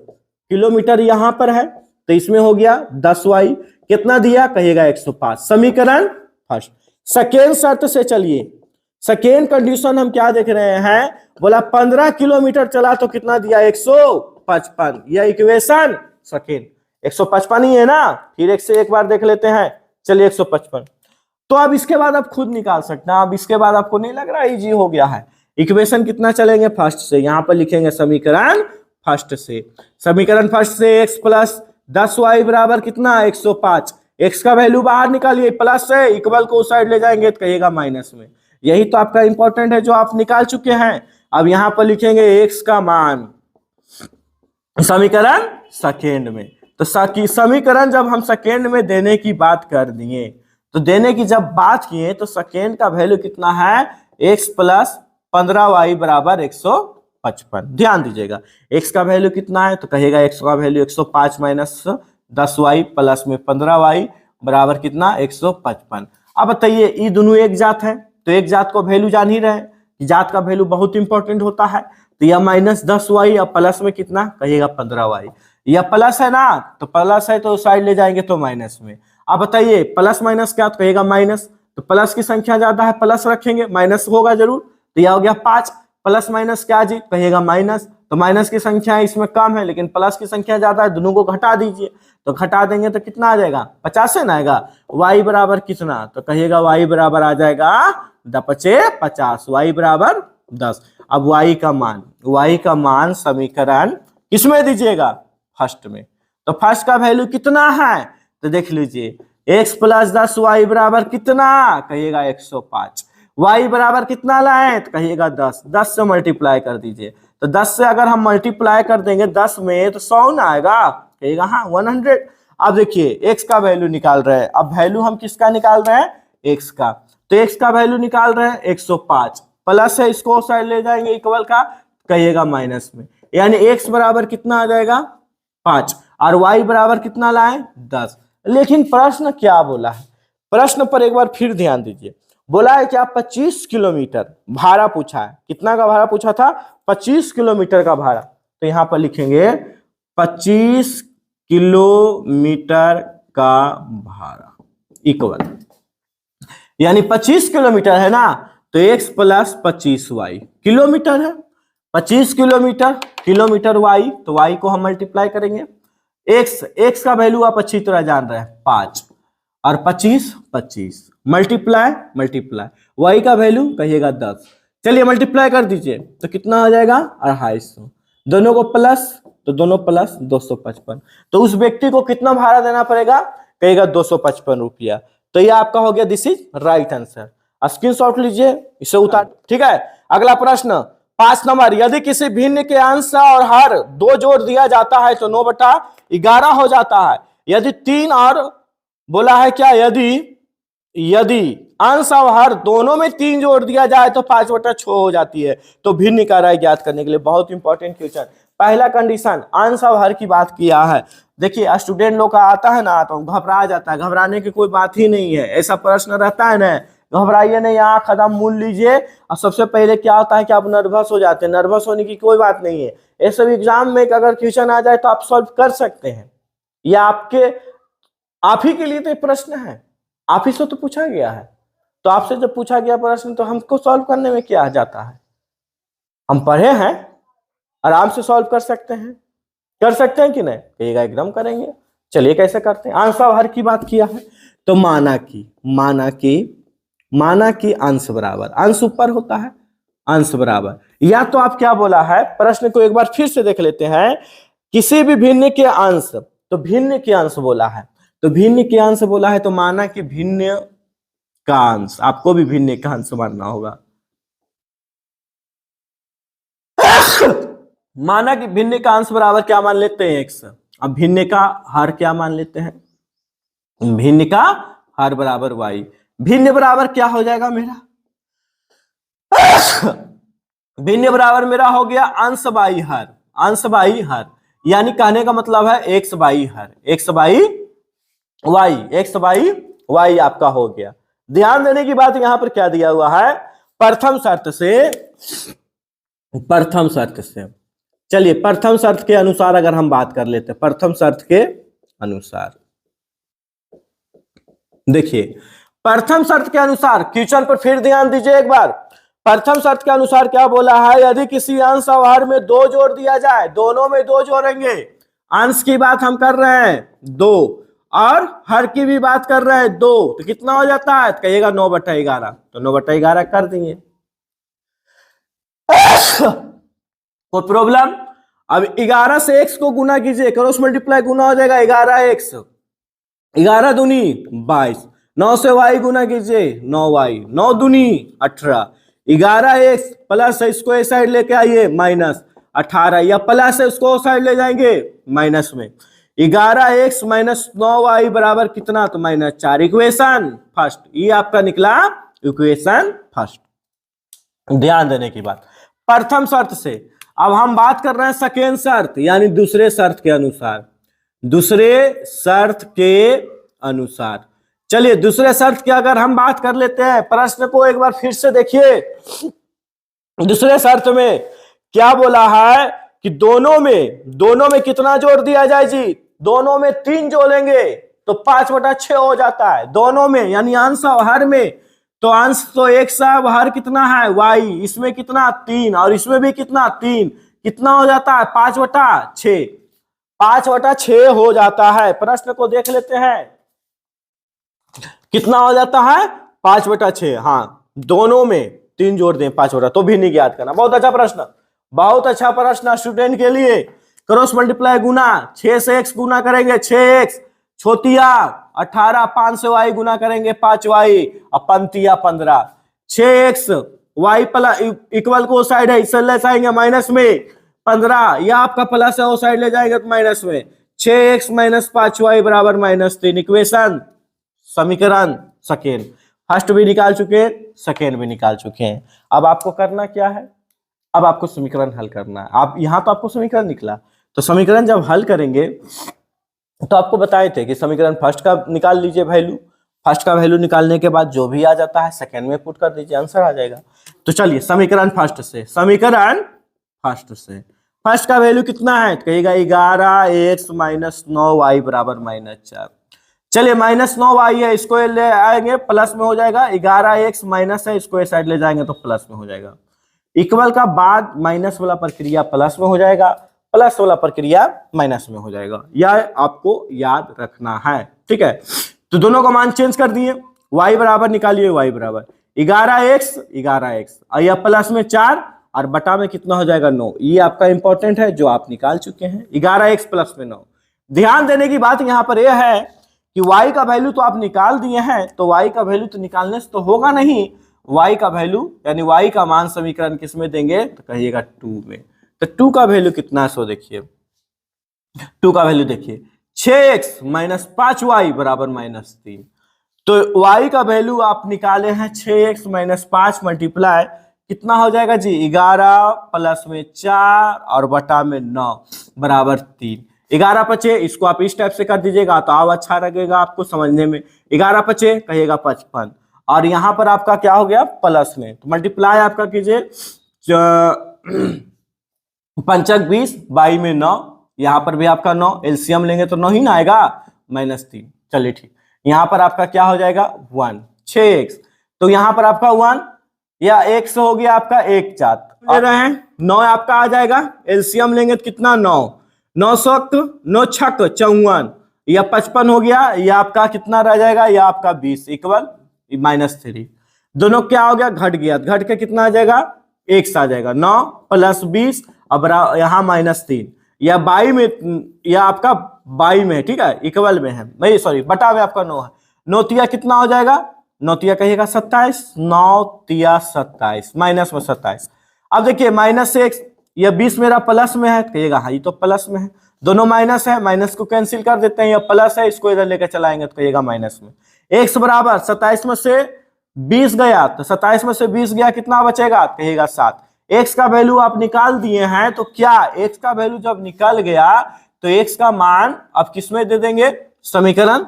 किलोमीटर यहां पर है तो इसमें हो गया 10y, कितना दिया कहिएगा 105। समीकरण फर्स्ट। सेकेंड शर्त से चलिए, सेकेंड कंडीशन हम क्या देख रहे हैं, बोला 15 किलोमीटर चला तो कितना दिया 155, यह इक्वेशन सेकेंड 155 ही है ना। फिर एक से एक बार देख लेते हैं, चलिए 155। तो अब इसके बाद आप खुद निकाल सकते हैं। अब इसके बाद आपको नहीं लग रहा इजी हो गया है। इक्वेशन कितना चलेंगे फर्स्ट से, यहां पर लिखेंगे समीकरण फर्स्ट से। समीकरण फर्स्ट से x प्लस 10y बराबर कितना 105, x का वैल्यू बाहर निकालिए, प्लस से इक्वल को उस साइड ले जाएंगे तो कहिएगा माइनस में। यही तो आपका इंपॉर्टेंट है जो आप निकाल चुके हैं। अब यहां पर लिखेंगे x का मान, समीकरण सेकेंड में। तो समीकरण जब हम सेकेंड में देने की बात कर दिए, तो देने की जब बात किए तो सेकेंड का वैल्यू कितना है, x प्लस 15y बराबर 155। ध्यान दीजिएगा, x का वैल्यू कितना है, तो कहेगा x का वैल्यू 105 माइनस 10y प्लस में 15y बराबर कितना, 155। अब बताइए, ये दोनों एक जात है, तो एक जात को वैल्यू जान ही रहे कि जात का वैल्यू बहुत इंपॉर्टेंट होता है। तो यह माइनस 10y या प्लस में कितना, कहिएगा 15y। यह प्लस है ना, तो प्लस है तो साइड ले जाएंगे तो माइनस में। अब बताइए प्लस माइनस क्या, तो कहेगा माइनस, तो प्लस की संख्या ज्यादा है प्लस रखेंगे, माइनस होगा जरूर। तो यह हो गया 5, प्लस माइनस क्या जी, कहिएगा माइनस। तो माइनस की संख्या इसमें कम है लेकिन प्लस की संख्या ज्यादा है, दोनों को घटा दीजिए। तो घटा देंगे तो कितना आ जाएगा, 50 है ना आएगा। y बराबर कितना, तो कहिएगा y बराबर आ जाएगा 50, y बराबर 10। अब y का मान समीकरण किसमें दीजिएगा, फर्स्ट में। तो फर्स्ट का वैल्यू कितना है, तो देख लीजिए, x प्लस 10y बराबर कितना, कहिएगा 105। y बराबर कितना लाए, तो कहिएगा 10 से मल्टीप्लाई कर दीजिए। तो 10 से अगर हम मल्टीप्लाई कर देंगे 10 में, तो 100 ना आएगा, कहिएगा हाँ 100। अब देखिए x का वैल्यू निकाल रहे हैं, अब वैल्यू हम किसका निकाल रहे हैं, x का। तो x का वैल्यू निकाल रहे हैं 105, प्लस है इसको साइड ले जाएंगे इक्वल का, कहिएगा माइनस में, यानी x बराबर कितना आ जाएगा 5 और y बराबर कितना लाए 10। लेकिन प्रश्न क्या बोला है, प्रश्न पर एक बार फिर ध्यान दीजिए। बोला है क्या, 25 किलोमीटर भाड़ा पूछा है। कितना का भाड़ा पूछा था, 25 किलोमीटर का भाड़ा। तो यहां पर लिखेंगे 25 किलोमीटर का भाड़ा इक्वल, यानी 25 किलोमीटर है ना, तो x प्लस 25y, किलोमीटर है 25 किलोमीटर, किलोमीटर y, तो y को हम मल्टीप्लाई करेंगे। x का वैल्यू आप अच्छी तरह जान रहे हैं 5 और 25 मल्टीप्लाई y का वैल्यू कहिएगा 10। चलिए मल्टीप्लाई कर दीजिए, तो कितना आ जाएगा 250, दोनों को प्लस, तो दोनों प्लस 255। तो उस व्यक्ति को कितना भाड़ा देना पड़ेगा, कहेगा 255 रुपया। तो ये आपका हो गया, this is right answer. Screenshot लीजिए, इसे उतार, ठीक है। अगला प्रश्न 5 नंबर, यदि किसी भिन्न के अंश और हर 2 जोड़ दिया जाता है तो 9/11 हो जाता है। यदि 3 और बोला है क्या, यदि अंश और हर दोनों में 3 जोड़ दिया जाए तो 5/6 हो जाती है। तो भिन्न का राय ज्ञात करने के लिए बहुत इंपॉर्टेंट क्वेश्चन। पहला कंडीशन अंश और हर की बात किया है। देखिए स्टूडेंट लोग का आता है ना, तो घबरा जाता है, घबराने की कोई बात ही नहीं है। ऐसा प्रश्न रहता है ना, घबराइए नहीं, यहाँ कदम मूल लीजिए। और सबसे पहले क्या होता है कि आप नर्वस हो जाते हैं, नर्वस होने की कोई बात नहीं है। ऐसे एग्जाम में अगर क्वेश्चन आ जाए तो आप सॉल्व कर सकते हैं। यह आप ही के लिए तो प्रश्न है, आप ही से तो पूछा गया है। तो आपसे जब पूछा गया प्रश्न तो हमको सॉल्व करने में क्या जाता है, हम पढ़े हैं, आराम से सॉल्व कर सकते हैं कि नहीं, कहिएगा एकदम करेंगे। चलिए कैसे करते हैं, अंश और हर की बात किया है, तो माना कि अंश बराबर, अंश ऊपर होता है, अंश बराबर, या तो आप क्या बोला है, प्रश्न को एक बार फिर से देख लेते हैं। किसी भी भिन्न के अंश, तो भिन्न के अंश बोला है, तो भिन्न के अंश बोला है, तो माना कि भिन्न का अंश, आपको भी भिन्न का अंश मानना होगा। माना कि भिन्न का अंश बराबर क्या मान लेते हैं, x। अब भिन्न का हर क्या मान लेते हैं, भिन्न का हर बराबर y। भिन्न बराबर क्या हो जाएगा मेरा, भिन्न बराबर मेरा हो गया अंश बाई हर, अंश बाई हर, यानी कहने का मतलब है x by her, x by y आपका हो गया। ध्यान देने की बात यहां पर क्या दिया हुआ है, प्रथम शर्त से। चलिए प्रथम शर्त के अनुसार अगर हम बात कर लेते हैं, प्रथम शर्त के अनुसार देखिए, प्रथम शर्त के अनुसार क्वेश्चन पर फिर ध्यान दीजिए एक बार। प्रथम शर्त के अनुसार क्या बोला है, यदि किसी अंश और हर में 2 जोड़ दिया जाए, दोनों में 2 जोड़ेंगे। अंश की बात हम कर रहे हैं 2 और हर की भी बात कर रहे हैं 2, तो कितना हो जाता है, तो कहिएगा 9/11। तो 9/11 कर दिए, कोई प्रॉब्लम। अब 11 से x को गुना कीजिए, क्रॉस मल्टीप्लाई गुना हो जाएगा 11x, 11 दूनी 22, 9 से y गुना कीजिए 9y, 9 दूनी 18, 11x प्लस इसको इस साइड लेके आइए माइनस, 18, या प्लस है उसको साइड ले जाएंगे माइनस में। 11x माइनस 9y बराबर कितना, तो -4। इक्वेशन फर्स्ट, ये आपका निकला इक्वेशन फर्स्ट। ध्यान देने की बात, प्रथम शर्त से अब हम बात कर रहे हैं सेकेंड शर्त, यानी दूसरे शर्त के अनुसार। दूसरे शर्त के अनुसार, चलिए दूसरे शर्त की अगर हम बात कर लेते हैं, प्रश्न को एक बार फिर से देखिए। दूसरे शर्त में क्या बोला है कि दोनों में कितना जोड़ दिया जाए जी, दोनों में 3 जोड़ेंगे तो 5/6 हो जाता है दोनों में, यानी अंश और हर में। तो अंश तो एक सा, हर कितना है y, इसमें कितना 3 और इसमें भी कितना 3, कितना हो जाता है 5/6, 5/6 हो जाता है। प्रश्न को देख लेते हैं, कितना हो जाता है 5/6। हाँ, दोनों में 3 जोड़ दें 5/, तो भी नहीं ज्ञात करना। बहुत अच्छा प्रश्न, बहुत अच्छा प्रश्न स्टूडेंट के लिए। क्रॉस मल्टीप्लाई गुना, 6 से x गुना करेंगे 6x, छोतिया 18, 5 से y गुना करेंगे 5y, और पंतिया 15। 6x y प्लस इक्वल को साइड है, इससे ले जाएंगे माइनस में 15, या आपका प्लस है वो साइड ले जाएंगे तो माइनस में। 6x माइनस 5y बराबर -3। इक्वेशन समीकरण सेकेंड, फर्स्ट भी निकाल चुके हैं, सेकेंड भी निकाल चुके हैं। अब आपको करना क्या है, अब आपको समीकरण हल करना है। आप यहां तो आपको समीकरण निकला, तो समीकरण जब हल करेंगे तो आपको बताए थे कि समीकरण फर्स्ट का निकाल लीजिए वैल्यू, फर्स्ट का वैल्यू निकालने के बाद जो भी आ जाता है सेकेंड में पुट कर दीजिए, आंसर आ जाएगा। तो चलिए समीकरण फर्स्ट से, समीकरण फर्स्ट से फर्स्ट का वैल्यू कितना है, कहिएगा 11x माइनस 9y बराबर -4। चलिए -9y है, इसको ले आएंगे प्लस में हो जाएगा, 11x माइनस है, इसको साइड ले जाएंगे तो प्लस में हो जाएगा। इक्वल का बाद माइनस वाला प्रक्रिया प्लस में हो जाएगा, प्लस वाला प्रक्रिया माइनस में हो जाएगा, यह आपको याद रखना है, ठीक है। तो दोनों का मान चेंज कर दिए, y बराबर निकालिए, y बराबर 11x और यह प्लस में 4 और बटा में कितना हो जाएगा 9। ये आपका इंपॉर्टेंट है जो आप निकाल चुके हैं, 11x प्लस में 9। ध्यान देने की बात यहां पर यह है कि y का वैल्यू तो आप निकाल दिए हैं, तो y का वैल्यू तो निकालने से तो होगा नहीं, y का वैल्यू यानी y का मान समीकरण किस में देंगे, तो कहिएगा 2 में। तो 2 का वैल्यू कितना है, सो देखिए 2 का वैल्यू देखिए 6x माइनस 5y बराबर -3। तो y का वैल्यू आप निकाले हैं 6x माइनस 5 मल्टीप्लाई कितना हो जाएगा जी, 11 प्लस में 4 और बटा में 9 बराबर 3। 11 पचे, इसको आप इस टाइप से कर दीजिएगा तो और अच्छा लगेगा आपको समझने में। 11 पचे कहिएगा 55, और यहां पर आपका क्या हो गया प्लस में, तो मल्टीप्लाई आपका कीजिए 5 20, 22 में 9, यहाँ पर भी आपका 9, एलसीएम लेंगे तो 9 ही ना आएगा, -3। चलिए ठीक, यहाँ पर आपका क्या हो जाएगा 1, 6x, तो यहाँ पर आपका 1 या x हो गया आपका 1 4 ले रहे हैं, 9 आपका आ जाएगा, एलसीएम लेंगे तो कितना 9, 9 6 54, या 55 हो गया, या आपका कितना रह जाएगा, या आपका 20 इक्वल -3। दोनों क्या हो गया, घट गया, घट के कितना आ जाएगा, x आ जाएगा, 9 प्लस 20 अब यहाँ -3, या 22 में, या आपका 22 में है, ठीक है, इक्वल में है, नहीं सॉरी बटा में आपका 9 है, 9 तिया कितना हो जाएगा, 9 तिया कहिएगा 27, 9 तिया 27 माइनस में 27। अब देखिए -x, यह 20 मेरा प्लस में है, कहिएगा हाँ ये तो प्लस में है, दोनों माइनस है, माइनस को कैंसिल कर देते हैं, यह प्लस है, इसको इधर लेकर चलाएंगे तो कहिएगा माइनस में। x बराबर 27 में से 20 गया, तो 27 में से 20 गया, कितना बचेगा, कहिएगा 7। x का वैल्यू आप निकाल दिए हैं, तो क्या x का वैल्यू जब निकल गया तो x का मान आप किस में दे देंगे, समीकरण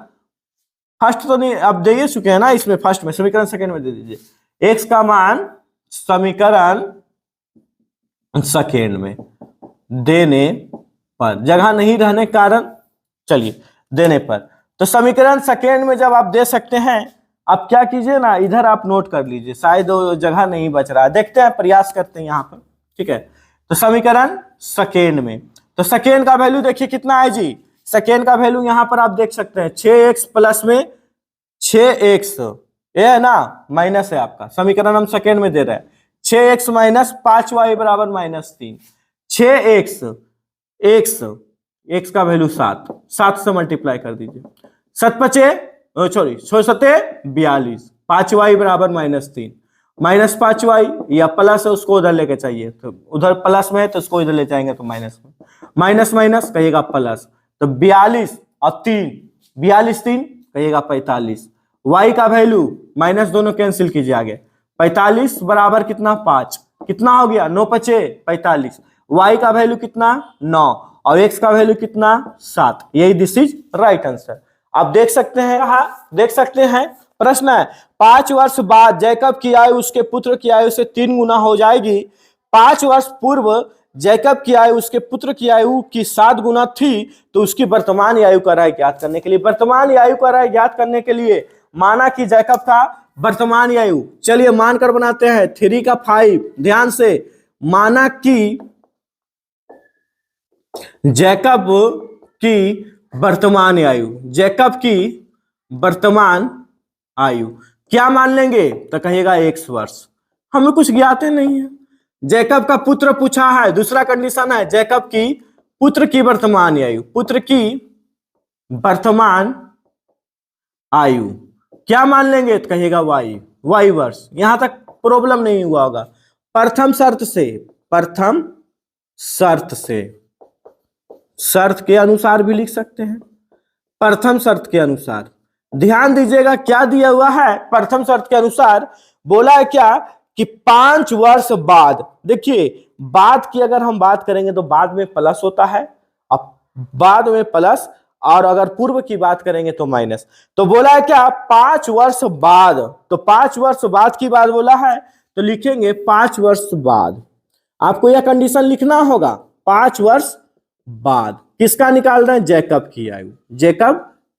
फर्स्ट तो नहीं आप दे चुके हैं ना, इसमें फर्स्ट में, समीकरण सेकंड में दे दीजिए। x का मान समीकरण सेकंड में देने पर, जगह नहीं रहने के कारण, चलिए देने पर, तो समीकरण सेकंड में जब आप दे सकते हैं, आप क्या कीजिए ना, इधर आप नोट कर लीजिए, शायद वो जगह नहीं बच रहा है, देखते हैं प्रयास करते हैं यहाँ पर, ठीक है। तो समीकरण सेकेंड में, तो सेकेंड का वैल्यू देखिए कितना है जी, सेकेंड का वैल्यू यहाँ पर आप देख सकते हैं 6x प्लस में 6x, ये है ना माइनस है आपका, समीकरण हम सेकेंड में दे रहे हैं, 6x माइनस 5y बराबर -3, 6x x का वैल्यू 7 से मल्टीप्लाई कर दीजिए, 7 पचे सॉरी 6 7 42, 5y बराबर -3, -5y, या प्लस है उसको उधर लेके चाहिए तो उधर प्लस में है तो उसको इधर ले जाएंगे तो माइनस में, माइनस माइनस कहिएगा प्लस, तो 42 और 3, 42 3 कहिएगा 45। y का वैल्यू माइनस दोनों कैंसिल कीजिए आगे, 45 बराबर कितना 5, कितना हो गया 9 5 45, y का वैल्यू कितना 9 और x का वैल्यू कितना 7, यही दिस इज राइट आंसर। आप देख सकते हैं, देख सकते हैं प्रश्न है 5 वर्ष बाद जैकब की आयु उसके पुत्र की आयु से 3 गुना हो जाएगी। 5 वर्ष पूर्व जैकब की आयु उसके पुत्र की आयु की 7 गुना थी, तो उसकी वर्तमान आयु का राय ज्ञात करने के लिए, वर्तमान आयु का राय ज्ञात करने के लिए माना कि जैकब का वर्तमान आयु, चलिए मानकर बनाते हैं 3 का 5, ध्यान से, माना कि जैकब की वर्तमान आयु, जैकब की वर्तमान आयु क्या मान लेंगे तो कहिएगा x वर्ष, हमें कुछ ज्ञात नहीं है। जैकब का पुत्र पूछा है, दूसरा कंडीशन है जैकब की पुत्र की वर्तमान आयु, पुत्र की वर्तमान आयु क्या मान लेंगे तो कहिएगा y वर्ष। यहां तक प्रॉब्लम नहीं हुआ होगा। प्रथम शर्त से, प्रथम शर्त से, शर्त के अनुसार भी लिख सकते हैं, प्रथम शर्त के अनुसार। ध्यान दीजिएगा क्या दिया हुआ है, प्रथम शर्त के अनुसार बोला है क्या कि 5 वर्ष बाद, देखिए बाद की अगर हम बात करेंगे तो बाद में प्लस होता है, अब बाद में प्लस, और अगर पूर्व की बात करेंगे तो माइनस। तो बोला है क्या 5 वर्ष बाद, तो 5 वर्ष बाद की बात बोला है तो लिखेंगे 5 वर्ष बाद। आपको यह कंडीशन लिखना होगा, 5 वर्ष बाद किसका निकाल रहे हैं, जैकब की आयु, जैकब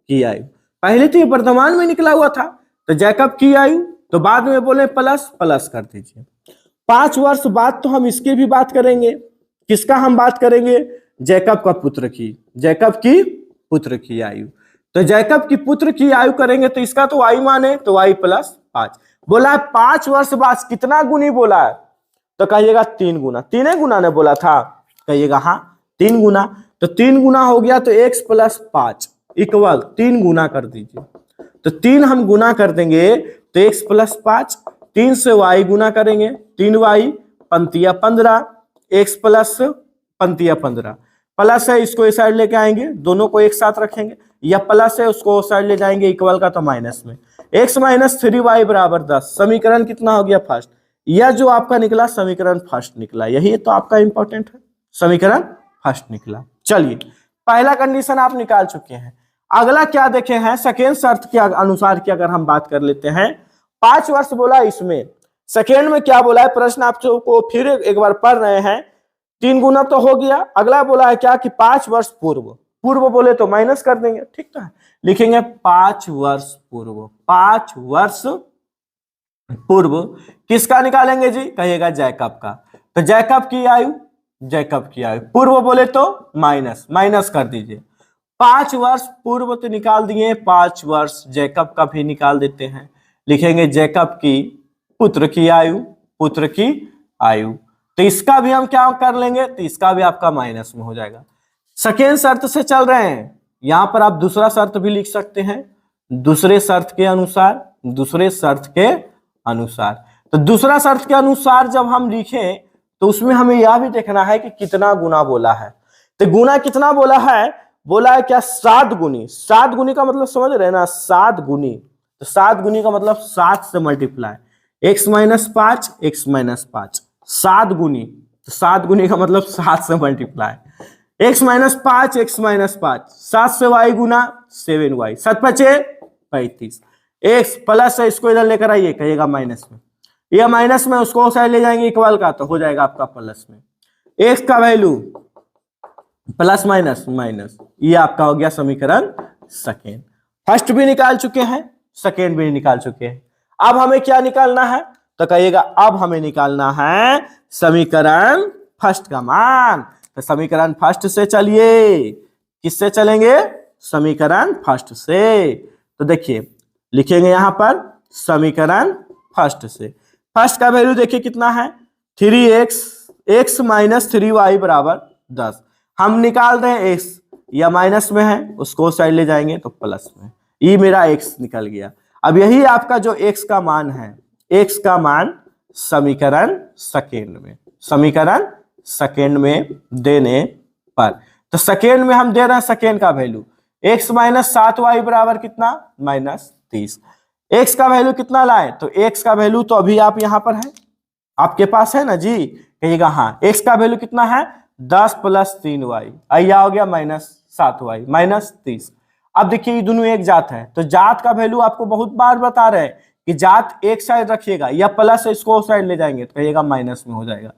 की आयु। पहले तो ये वर्तमान में निकला हुआ था तो जैकब की आयु, तो बाद में बोले प्लस, प्लस कर दीजिए। 5 वर्ष बाद तो हम इसकी भी बात करेंगे, किसका हम बात करेंगे, जैकब का पुत्र की, जैकब की पुत्र की आयु। तो जैकब की पुत्र की आयु करेंगे तो इसका तो y माने तो y प्लस 5। बोला है 5 वर्ष बाद कितना गुनी बोला है तो कहिएगा 3 गुना, 3 गुना ने बोला था, कहिएगा हाँ 3 गुना। तो 3 गुना हो गया तो x प्लस 5 इक्वल 3 गुना कर दीजिए, तो 3 हम गुना कर देंगे तो x प्लस 5, 3 से y गुना करेंगे 3y पंतिया 15, x प्लस पंतिया 15, प्लस है इसको इस साइड लेके आएंगे, दोनों को एक साथ रखेंगे, या प्लस है उसको उस साइड ले जाएंगे इक्वल का तो माइनस में, x माइनस 3y बराबर 10। समीकरण कितना हो गया फर्स्ट, यह जो आपका निकला समीकरण फर्स्ट निकला, यही तो आपका इंपॉर्टेंट है, समीकरण फर्स्ट निकला। चलिए पहला कंडीशन आप निकाल चुके हैं। अगला क्या देखे हैं, सेकेंड शर्त के अनुसार की अगर हम बात कर लेते हैं, 5 वर्ष बोला, इसमें सेकेंड में क्या बोला है, प्रश्न आप को फिर एक बार पढ़ रहे हैं, 3 गुना तो हो गया, अगला बोला है क्या कि 5 वर्ष पूर्व, पूर्व बोले तो माइनस कर देंगे, ठीक है, लिखेंगे 5 वर्ष पूर्व, 5 वर्ष पूर्व किसका निकालेंगे जी, कहिएगा जैकब का। तो जैकब की आयु, जैकब की आयु, पूर्व बोले तो माइनस, माइनस कर दीजिए, 5 वर्ष पूर्व तो निकाल दिए, 5 वर्ष जैकब का भी निकाल देते हैं, लिखेंगे जैकब की पुत्र की आयु, पुत्र की आयु। तो इसका भी हम क्या कर लेंगे, तो इसका भी आपका माइनस में हो जाएगा। सेकेंड शर्त से चल रहे हैं, यहां पर आप दूसरा शर्त भी लिख सकते हैं, दूसरे शर्त के अनुसार, दूसरे शर्त के अनुसार। तो दूसरा शर्त के अनुसार जब हम लिखें तो उसमें हमें यह भी देखना है कि कितना गुना बोला है। तो गुना कितना बोला है, बोला है क्या 7 गुनी, 7 गुनी का मतलब समझ रहे हैं ना, 7 गुनी, तो 7 गुनी का मतलब 7 से multiply, x minus 5, x minus 5, 7 गुनी, तो 7 गुनी का मतलब 7 से multiply, x minus 5, x minus 5, 7 से y गुना 7y, 7 5 35, x प्लस है इसको इधर लेकर आइए, कहिएगा माइनस में, यह माइनस में उसको साइड ले जाएंगे इक्वल का तो हो जाएगा आपका प्लस में, x का वैल्यू प्लस माइनस माइनस, ये आपका हो गया समीकरण सेकेंड। फर्स्ट भी निकाल चुके हैं, सेकेंड भी निकाल चुके हैं, अब हमें क्या निकालना है तो कहिएगा अब हमें निकालना है समीकरण फर्स्ट का मान। तो समीकरण फर्स्ट से चलिए, किससे चलेंगे, समीकरण फर्स्ट से। तो देखिए लिखेंगे यहां पर समीकरण फर्स्ट से, फर्स्ट का वैल्यू देखिए कितना है 3x, x माइनस 3y बराबर 10, हम निकाल रहे हैं x, या माइनस में है उसको साइड ले जाएंगे तो प्लस में, ये मेरा x निकल गया। अब यही आपका जो x का मान है, x का मान समीकरण सेकेंड में, समीकरण सेकेंड में देने पर। तो सेकेंड में हम दे रहे हैं सेकेंड का वैल्यू x माइनस 7y बराबर कितना, -30। x का वैल्यू कितना लाए, तो x का वैल्यू तो अभी आप यहां पर है, आपके पास है ना जी, कहिएगा हाँ। x का वैल्यू कितना है, 10 + 3y, आइया हो गया -7y, -30। अब देखिए ये दोनों एक जात है, तो जात का वैल्यू आपको बहुत बार बता रहे हैं कि जात एक साइड रखिएगा या प्लस इसको साइड ले जाएंगे तो कहिएगा माइनस में हो जाएगा।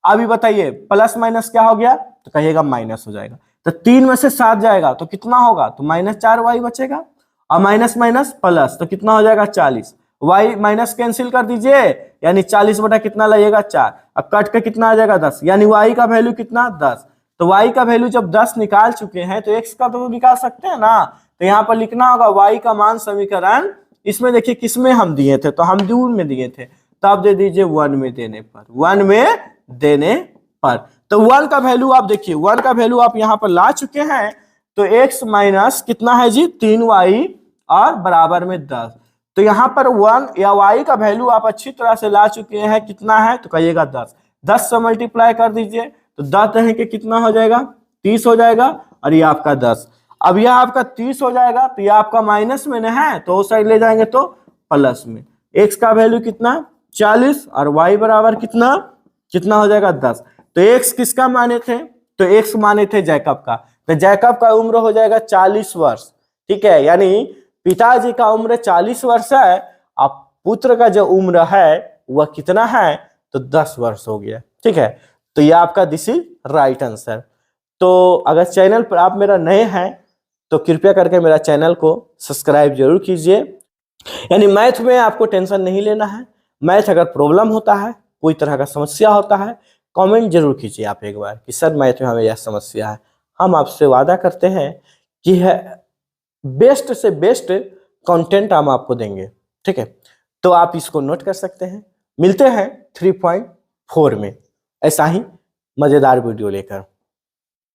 अभी बताइए प्लस माइनस क्या हो गया, तो कहिएगा माइनस हो जाएगा। तो 3 में से 7 जाएगा तो कितना होगा, तो -4y बचेगा, और माइनस माइनस प्लस तो कितना हो जाएगा 40। y माइनस कैंसिल कर दीजिए, यानी 40 बटा कितना लगेगा 4, अब कट के कितना आ जाएगा 10, यानी y का वैल्यू कितना 10। तो y का वैल्यू जब 10 निकाल चुके हैं तो x का तो निकाल सकते हैं ना, तो यहाँ पर लिखना होगा y का मान समीकरण, इसमें देखिए किसमें हम दिए थे, तो हम दूर में दिए थे, तो आप दे दीजिए 1 में देने पर, 1 में देने पर। तो 1 का वैल्यू आप देखिए, 1 का वैल्यू आप यहाँ पर ला चुके हैं, तो x माइनस कितना है जी 3y और बराबर में 10। तो यहाँ पर 1 या y का वैल्यू आप अच्छी तरह से ला चुके हैं, कितना है, तो कहिएगा 10। 10 से मल्टीप्लाई कर दीजिए, तो 10 है कि कितना हो जाएगा 30 हो जाएगा, और ये आपका 10। अब यह आपका 30 हो जाएगा, तो यह आपका माइनस में न है, तो उस साइड ले जाएंगे तो प्लस में। x का वैल्यू कितना 40 और y बराबर कितना कितना हो जाएगा 10। तो x किसका माने थे, तो x माने थे जैकब का, तो जैकब का उम्र हो जाएगा 40 वर्ष, ठीक है, यानी पिताजी का उम्र 40 वर्ष है, अब पुत्र का जो उम्र है वह कितना है, तो 10 वर्ष हो गया, ठीक है। तो यह आपका दिस इज राइट आंसर। तो अगर चैनल पर आप मेरा नए हैं तो कृपया करके मेरा चैनल को सब्सक्राइब जरूर कीजिए। यानी मैथ में आपको टेंशन नहीं लेना है, मैथ अगर प्रॉब्लम होता है, कोई तरह का समस्या होता है, कमेंट जरूर कीजिए आप एक बार कि सर मैथ में हमें यह समस्या है। हम आपसे वादा करते हैं कि है बेस्ट से बेस्ट कंटेंट हम आपको देंगे, ठीक है। तो आप इसको नोट कर सकते हैं। मिलते हैं 3.4 में ऐसा ही मजेदार वीडियो लेकर।